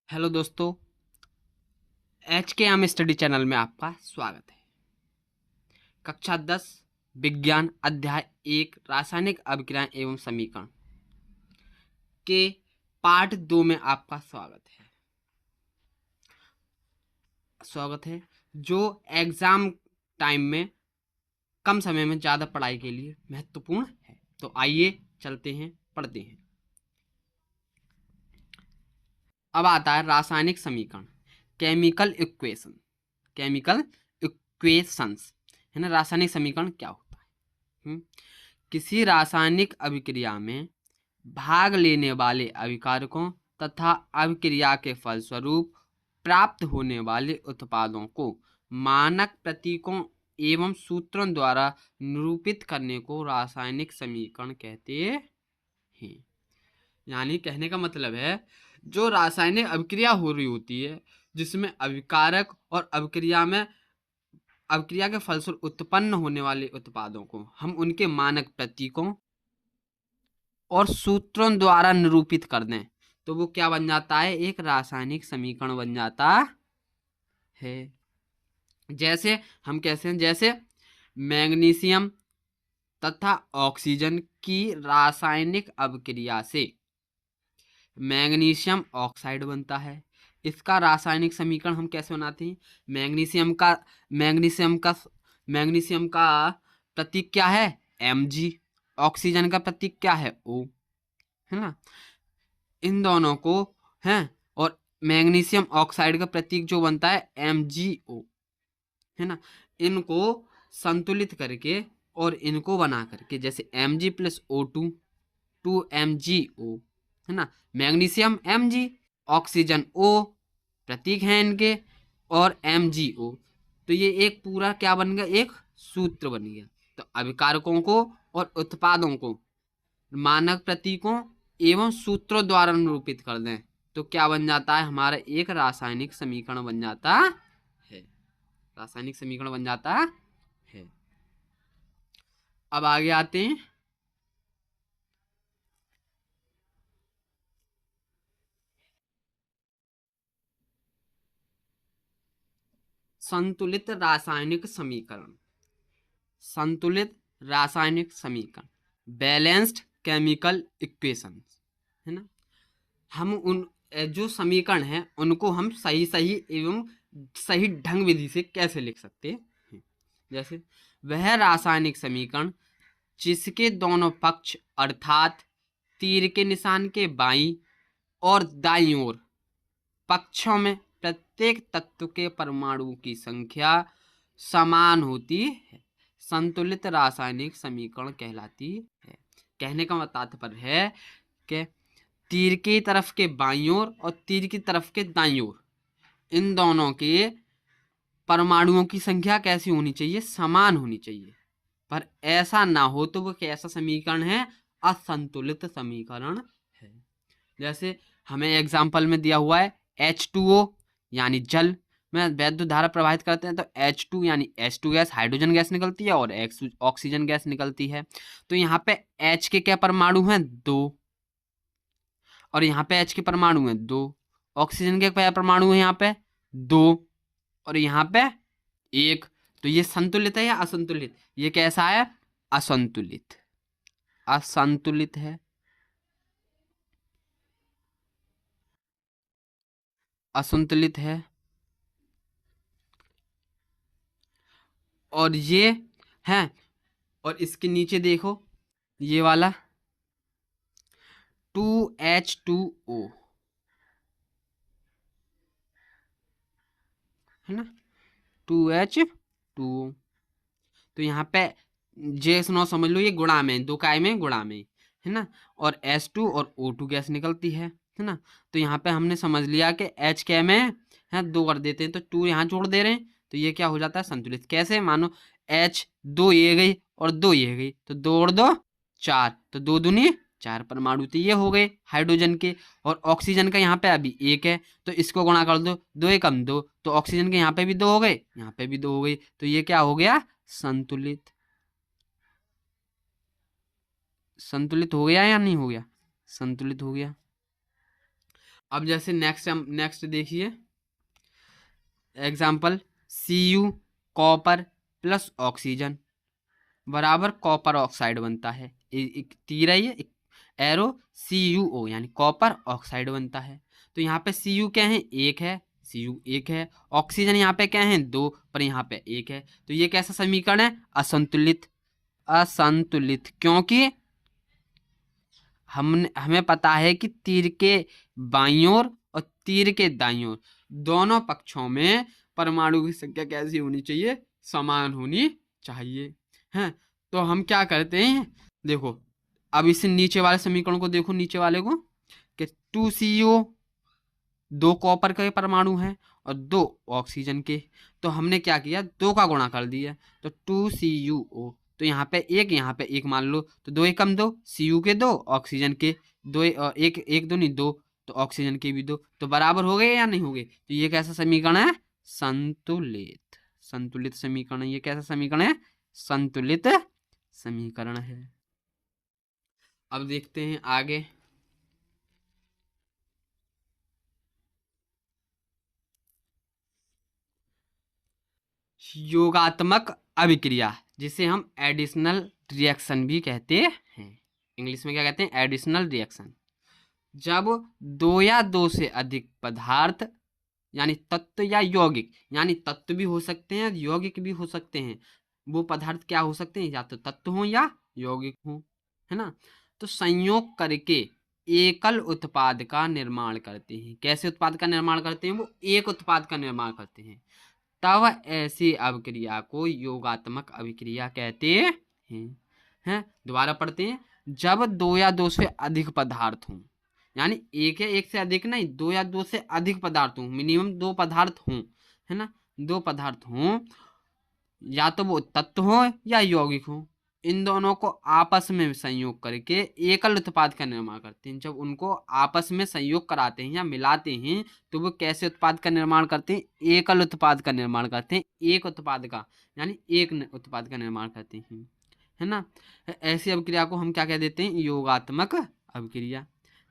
Hello दोस्तों, HKM study channel में आपका स्वागत है। कक्षा 10 विज्ञान अध्याय 1 रासायनिक अभिक्रियाएं एवं समीकरण के पार्ट 2 में आपका स्वागत है जो एग्जाम टाइम में कम समय में ज़्यादा पढ़ाई के लिए महत्वपूर्ण है। तो आइए चलते हैं, पढ़ते हैं। अब आता है रासायनिक समीकरण, केमिकल इक्वेशंस, है ना। रासायनिक समीकरण क्या होता है? किसी रासायनिक अभिक्रिया में भाग लेने वाले अभिकारकों तथा अभिक्रिया के फलस्वरूप प्राप्त होने वाले उत्पादों को मानक प्रतीकों एवं सूत्रों द्वारा निरूपित करने को रासायनिक समीकरण कहते हैं। यानी कहने का मतलब है, जो रासायनिक अभिक्रिया हो रही होती है जिसमें अभिकारक और अभिक्रिया के फलस्वरूप उत्पन्न होने वाले उत्पादों को हम उनके मानक प्रतीकों और सूत्रों द्वारा निरूपित कर दें तो वो क्या बन जाता है? एक रासायनिक समीकरण बन जाता है। जैसे हम कैसे हैं, जैसे मैग्नीशियम तथा ऑक्सीजन की रासायनिक अभिक्रिया से मैग्नीशियम ऑक्साइड बनता है। इसका रासायनिक समीकरण हम कैसे बनाते हैं? मैग्नीशियम का प्रतीक क्या है? Mg। ऑक्सीजन का प्रतीक क्या है? O, है ना। इन दोनों को है, और मैग्नीशियम ऑक्साइड का प्रतीक जो बनता है MgO, है ना। इनको संतुलित करके और इनको बना करके, जैसे Mg + O2 2MgO, है ना। मैग्नीशियम Mg, ऑक्सीजन O, प्रतीक है इनके, और MgO। तो ये एक पूरा क्या बन गया? एक सूत्र बन गया। तो अभिकारकों को और उत्पादों को मानक प्रतीकों एवं सूत्रों द्वारा निरूपित कर दें तो क्या बन जाता है? हमारा एक रासायनिक समीकरण बन जाता है। रासायनिक समीकरण बन जाता है। अब आगे आते हैं। संतुलित रासायनिक समीकरण। संतुलित रासायनिक समीकरण, बैलेंस्ड केमिकल इक्वेशन, है ना। हम उन जो समीकरण हैं उनको हम सही सही एवं सही ढंग विधि से कैसे लिख सकते हैं? जैसे वह रासायनिक समीकरण जिसके दोनों पक्ष अर्थात तीर के निशान के बाईं और दाईं ओर पक्षों में प्रत्येक तत्व के परमाणुओं की संख्या समान होती है, संतुलित रासायनिक समीकरण कहलाती है। कहने का तात्पर्य है कि तीर की तरफ के बाईं ओर और तीर की तरफ के दाईं ओर इन दोनों के परमाणुओं की संख्या कैसी होनी चाहिए? समान होनी चाहिए। पर ऐसा ना हो तो वो कैसा समीकरण है? असंतुलित समीकरण है। जैसे हमें एग्जाम्पल में दिया हुआ है H2O यानी जल में वैद्युत धारा प्रवाहित करते हैं तो H2 यानी H2 गैस, हाइड्रोजन गैस निकलती है और ऑक्सीजन गैस निकलती है। तो यहाँ पे H के क्या परमाणु हैं? 2, और यहाँ पे H के परमाणु हैं 2। ऑक्सीजन के क्या परमाणु है? यहाँ पे 2, और यहाँ पे 1। तो ये संतुलित है या असंतुलित? ये कैसा है? असंतुलित। असंतुलित है, असंतुलित है। और ये है, और इसके नीचे देखो ये वाला 2H2O, है ना, 2H2O। तो यहाँ पे J नो समझ लो ये गुणा में, दो काय में गुणा में, है ना। और H2 और O2 गैस निकलती है ना। तो यहाँ पे हमने समझ लिया कि H क्या में है, 2 कर देते हैं तो 2 यहाँ जोड़ दे रहे हैं तो ये क्या हो जाता है? संतुलित। कैसे? मानो H 2 ये गई और 2 ये गई तो 2 और 2 4, तो 2 दूनी 4 परमाणु तो ये हो गए हाइड्रोजन के। और ऑक्सीजन का यहाँ पे अभी 1 है तो इसको गुणा कर दो, 2 एकम 2, तो ऑक्सीजन के यहाँ पे भी 2 हो गए, यहाँ पे भी 2 हो गई, तो ये क्या हो गया? संतुलित। संतुलित हो गया या नहीं हो गया? संतुलित हो गया। अब जैसे नेक्स्ट देखिए example, Cu copper plus oxygen बराबर कॉपर ऑक्साइड बनता है। एक तीर है, ये एरो CuO यानी कॉपर ऑक्साइड बनता है। तो यहाँ पे Cu क्या है, एक है, Cu एक है। ऑक्सीजन यहाँ पे क्या है, दो, पर यहाँ पे एक है। तो ये कैसा समीकरण है, असंतुलित। असंतुलित क्योंकि हमें पता है कि तीर के बाईं ओर और तीर के दाईं ओर दोनों पक्षों में परमाणु की संख्या कैसी होनी चाहिए, समान होनी चाहिए। हैं, तो हम क्या करते हैं, देखो अब इस नीचे वाले समीकरण को देखो, नीचे वाले को कि 2CO, दो कॉपर के परमाणु हैं और दो ऑक्सीजन के। तो हमने क्या किया, दो का गुणा कर दिया, तो 2CuO। तो यहाँ पे एक मान लो, तो दो एकम दो, Cu के दो, ऑक्सीजन के दो, एक एक दो नहीं दो, तो ऑक्सीजन के भी दो, तो बराबर हो गए या नहीं हो गए। तो ये कैसा समीकरण है, संतुलित। संतुलित समीकरण, ये कैसा समीकरण है, संतुलित समीकरण है। अब देखते हैं आगे, योगात्मक अभिक्रिया, जिसे हम एडिशनल रिएक्शन भी कहते हैं। इंग्लिश में क्या कहते हैं, एडिशनल रिएक्शन। जब दो या दो से अधिक पदार्थ यानी तत्व या यौगिक, यानी तत्व भी हो सकते हैं यौगिक भी हो सकते हैं, वो पदार्थ क्या हो सकते हैं, या तो तत्व हो या यौगिक हो, है ना, तो संयोग करके एकल उत्पाद का निर्माण करते हैं। कैसे उत्पाद का निर्माण करते हैं, वो एक उत्पाद का निर्माण करते हैं, तब ऐसी अभिक्रिया को योगात्मक अभिक्रिया कहते हैं। दोबारा पढ़ते हैं, जब दो या दो से अधिक पदार्थ हों, यानी एक या एक से अधिक नहीं, दो या दो से अधिक पदार्थ हों, मिनिमम दो पदार्थ हों, है ना, दो पदार्थ हों, या तो वो तत्व हो या यौगिक हो, इन दोनों को आपस में संयोग करके एकल उत्पाद का निर्माण करते हैं। जब उनको आपस में संयोग कराते हैं या मिलाते हैं, तो वो कैसे उत्पाद का निर्माण करते हैं, एकल उत्पाद का निर्माण करते हैं, एक उत्पाद का, यानी एक उत्पाद का निर्माण करते हैं, है ना। ऐसी अभिक्रिया को हम क्या कह देते हैं, योगात्मक अभिक्रिया।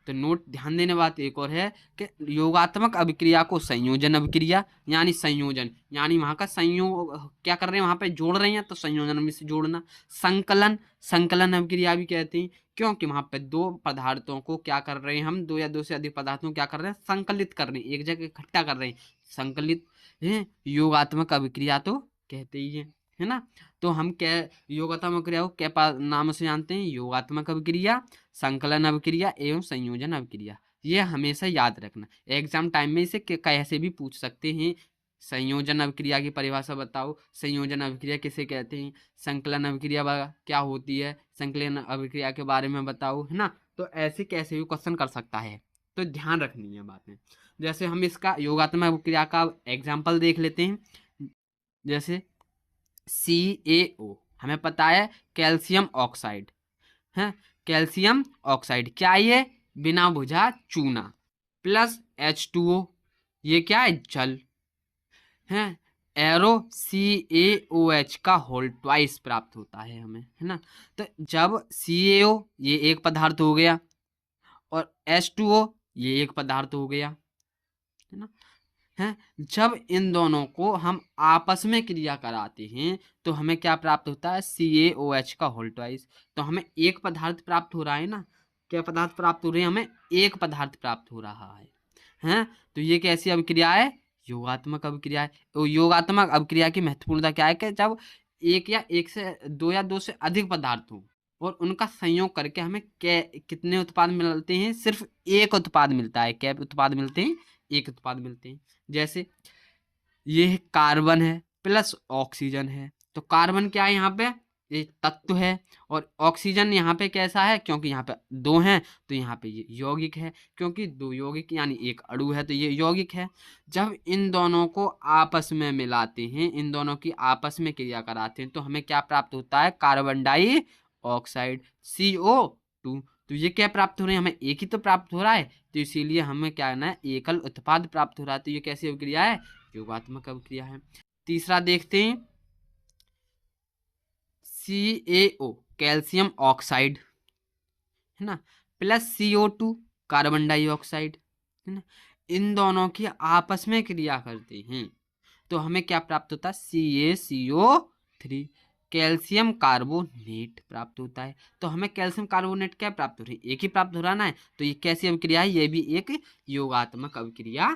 तो नोट ध्यान देने बात एक और है कि योगात्मक अभिक्रिया को संयोजन अभिक्रिया, यानी संयोजन यानी वहां का संयोग क्या कर रहे हैं, वहां पे जोड़ रहे हैं, तो संयोजन में से जोड़ना। संकलन, संकलन अभिक्रिया भी कहते हैं, क्योंकि वहां पे दो पदार्थों को क्या कर रहे हैं, हम दो या दो से अधिक पदार्थों को क्या कर रहे हैं, संकलित कर रहे हैं, एक जगह इकट्ठा कर रहे हैं, संकलित है। योगात्मक अभिक्रिया तो कहते ही है ना। तो हम क्या योगात्मक अभिक्रिया को क्या नाम से जानते हैं, योगात्मक अभिक्रिया, संकलन अभिक्रिया एवं संयोजन अभिक्रिया। ये हमेशा याद रखना, एग्जाम टाइम में इसे कैसे भी पूछ सकते हैं। संयोजन अभिक्रिया की परिभाषा बताओ, संयोजन अभिक्रिया किसे कहते हैं, संकलन अभिक्रिया क्या होती है, संकलन अभिक्रिया के बारे में बताओ, है ना। तो ऐसे कैसे भी क्वेश्चन कर सकता है, तो ध्यान रखनी है बातें। जैसे हम इसका योगात्मक अभिक्रिया का एग्जाम्पल देख लेते हैं, जैसे CaO हमें पता है कैल्शियम ऑक्साइड है, कैल्शियम ऑक्साइड क्या ये, बिना बुझा चूना, प्लस H2O, ये क्या है, जल है। एरो CaOH का होल ट्वाइस प्राप्त होता है हमें, है ना। तो जब CaO ये एक पदार्थ हो गया और H2O ये एक पदार्थ हो गया, है ना, हैं, जब इन दोनों को हम आपस में क्रिया कराते हैं, तो हमें क्या प्राप्त होता है, CaOH का होल ट्वाइस। तो हमें एक पदार्थ प्राप्त हो रहा है ना, क्या पदार्थ प्राप्त हो रहे हैं, हमें एक पदार्थ प्राप्त हो रहा है, हैं। तो ये कैसी अभिक्रिया है, योगात्मक अभिक्रिया है। तो योगात्मक अभिक्रिया की महत्वपूर्णता क्या है कि जब एक या दो से अधिक पदार्थ हो और उनका संयोग करके हमें कितने उत्पाद मिलते हैं, सिर्फ एक उत्पाद मिलता है। क्या उत्पाद मिलते हैं, एक उत्पाद मिलते हैं। जैसे ये कार्बन है प्लस ऑक्सीजन है, तो कार्बन क्या है यहाँ पे, ये तत्व है, और ऑक्सीजन यहाँ पे कैसा है, क्योंकि यहाँ पे दो हैं तो यहाँ पे ये यौगिक है, क्योंकि दो यौगिक यानी एक अणु है तो ये यौगिक है। जब इन दोनों को आपस में मिलाते हैं, इन दोनों की आपस में क्रिया कराते हैं, तो हमें क्या प्राप्त होता है, कार्बन डाइऑक्साइड CO2। तो ये क्या प्राप्त हो रहे हैं, हमें एक ही तो प्राप्त हो रहा है, तो इसीलिए हमें क्या करना है, एकल उत्पाद प्राप्त हो रहा है। तो ये कैसी अभिक्रिया है, योगात्मक अभिक्रिया है। तीसरा देखते हैं, CaO कैल्शियम ऑक्साइड, है ना, प्लस CO2 कार्बन डाइऑक्साइड, है ना, इन दोनों की आपस में क्रिया करती हैं तो हमें क्या प्राप्त होता है, CaCO3, कैल्शियम कार्बोनेट प्राप्त होता है। तो हमें कैल्शियम कार्बोनेट क्या प्राप्त हो रही है, एक ही प्राप्त हो रहा ना है, तो ये कैसी अभिक्रिया है, ये भी एक योगात्मक अभिक्रिया